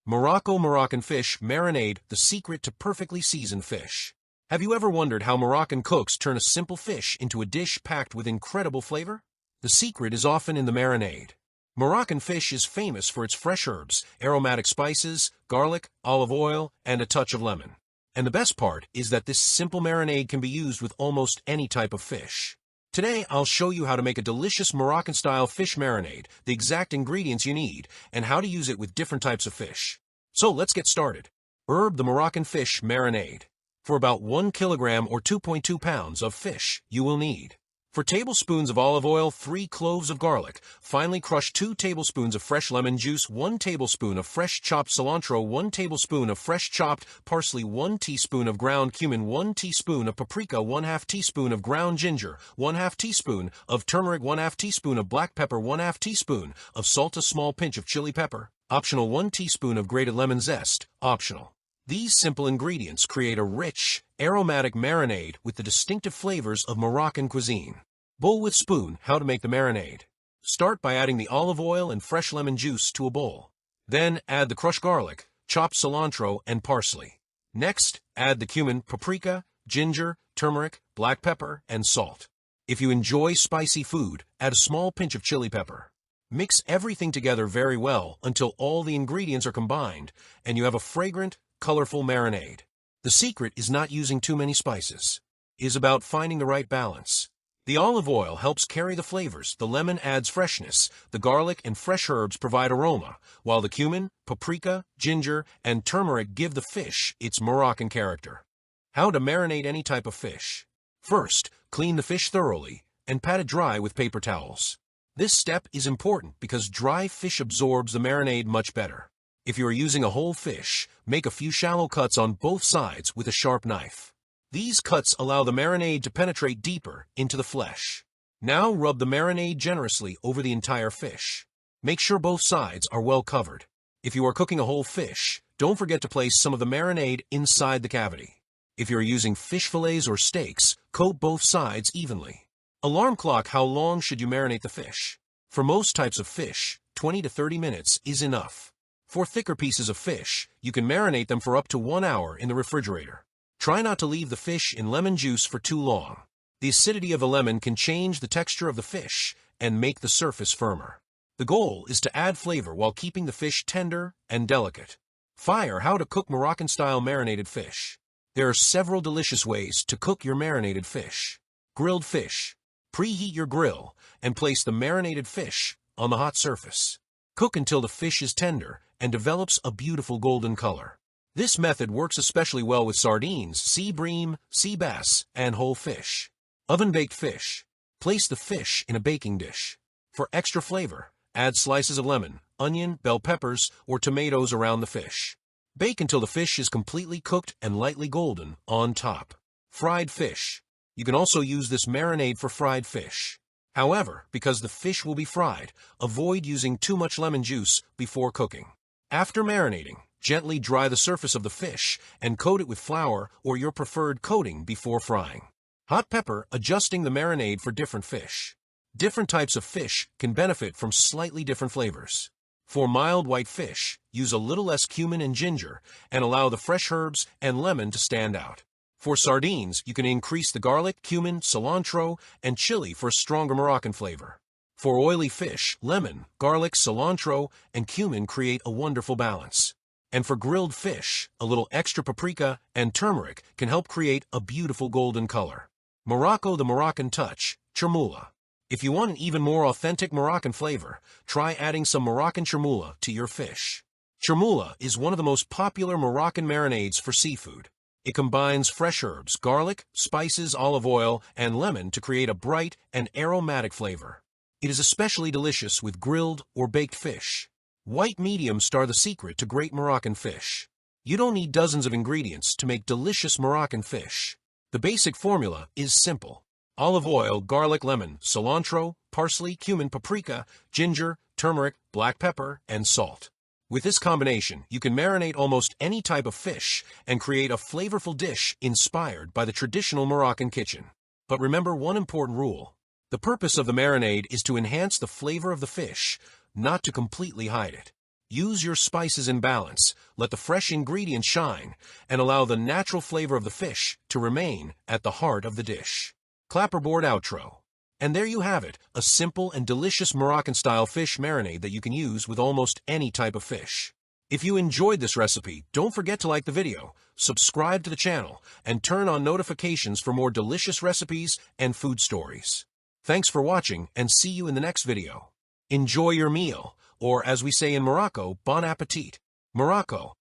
Moroccan Fish Marinade, the secret to perfectly seasoned fish. Have you ever wondered how Moroccan cooks turn a simple fish into a dish packed with incredible flavor? The secret is often in the marinade. Moroccan fish is famous for its fresh herbs, aromatic spices, garlic, olive oil, and a touch of lemon. And the best part is that this simple marinade can be used with almost any type of fish. Today, I'll show you how to make a delicious Moroccan-style fish marinade, the exact ingredients you need, and how to use it with different types of fish. So let's get started. The Moroccan Fish Marinade. For about 1 kilogram or 2.2 pounds of fish, you will need 4 tablespoons of olive oil, 3 cloves of garlic, finely crushed 2 tablespoons of fresh lemon juice, 1 tablespoon of fresh chopped cilantro, 1 tablespoon of fresh chopped parsley, 1 teaspoon of ground cumin, 1 teaspoon of paprika, 1/2 teaspoon of ground ginger, 1/2 teaspoon of turmeric, 1/2 teaspoon of black pepper, 1/2 teaspoon of salt, a small pinch of chili pepper, optional, 1 teaspoon of grated lemon zest, optional. These simple ingredients create a rich, aromatic marinade with the distinctive flavors of Moroccan cuisine. Bowl with spoon. How to make the marinade. Start by adding the olive oil and fresh lemon juice to a bowl. Then add the crushed garlic, chopped cilantro, and parsley. Next, add the cumin, paprika, ginger, turmeric, black pepper, and salt. If you enjoy spicy food, add a small pinch of chili pepper. Mix everything together very well until all the ingredients are combined and you have a fragrant, colorful marinade. The secret is not using too many spices. It is about finding the right balance. The olive oil helps carry the flavors, the lemon adds freshness, the garlic and fresh herbs provide aroma, while the cumin, paprika, ginger, and turmeric give the fish its Moroccan character. How to marinate any type of fish. First, clean the fish thoroughly and pat it dry with paper towels. This step is important because dry fish absorbs the marinade much better. If you are using a whole fish, make a few shallow cuts on both sides with a sharp knife. These cuts allow the marinade to penetrate deeper into the flesh. Now rub the marinade generously over the entire fish. Make sure both sides are well covered. If you are cooking a whole fish, don't forget to place some of the marinade inside the cavity. If you are using fish fillets or steaks, coat both sides evenly. Alarm clock. How long should you marinate the fish? For most types of fish, 20 to 30 minutes is enough. For thicker pieces of fish, you can marinate them for up to 1 hour in the refrigerator. Try not to leave the fish in lemon juice for too long. The acidity of the lemon can change the texture of the fish and make the surface firmer. The goal is to add flavor while keeping the fish tender and delicate. How to cook Moroccan-style marinated fish. There are several delicious ways to cook your marinated fish. Grilled fish. Preheat your grill and place the marinated fish on the hot surface. Cook until the fish is tender and develops a beautiful golden color. This method works especially well with sardines, sea bream, sea bass, and whole fish. Oven-baked fish. Place the fish in a baking dish. For extra flavor, add slices of lemon, onion, bell peppers, or tomatoes around the fish. Bake until the fish is completely cooked and lightly golden on top. Fried fish. You can also use this marinade for fried fish. However, because the fish will be fried, avoid using too much lemon juice before cooking. After marinating, gently dry the surface of the fish and coat it with flour or your preferred coating before frying. Hot pepper. Adjusting the marinade for different fish. Different types of fish can benefit from slightly different flavors. For mild white fish, use a little less cumin and ginger and allow the fresh herbs and lemon to stand out. For sardines, you can increase the garlic, cumin, cilantro, and chili for a stronger Moroccan flavor. For oily fish, lemon, garlic, cilantro, and cumin create a wonderful balance. And for grilled fish, a little extra paprika and turmeric can help create a beautiful golden color. Morocco, the Moroccan touch, chermoula. If you want an even more authentic Moroccan flavor, try adding some Moroccan chermoula to your fish. Chermoula is one of the most popular Moroccan marinades for seafood. It combines fresh herbs, garlic, spices, olive oil, and lemon to create a bright and aromatic flavor. It is especially delicious with grilled or baked fish. White mediums are the secret to great Moroccan fish. You don't need dozens of ingredients to make delicious Moroccan fish. The basic formula is simple. Olive oil, garlic, lemon, cilantro, parsley, cumin, paprika, ginger, turmeric, black pepper, and salt. With this combination, you can marinate almost any type of fish and create a flavorful dish inspired by the traditional Moroccan kitchen. But remember one important rule. The purpose of the marinade is to enhance the flavor of the fish, not to completely hide it. Use your spices in balance, let the fresh ingredients shine, and allow the natural flavor of the fish to remain at the heart of the dish. Clapperboard outro. And there you have it, a simple and delicious Moroccan-style fish marinade that you can use with almost any type of fish. If you enjoyed this recipe, don't forget to like the video, subscribe to the channel, and turn on notifications for more delicious recipes and food stories. Thanks for watching, and see you in the next video. Enjoy your meal, or as we say in Morocco, bon appetit. Morocco.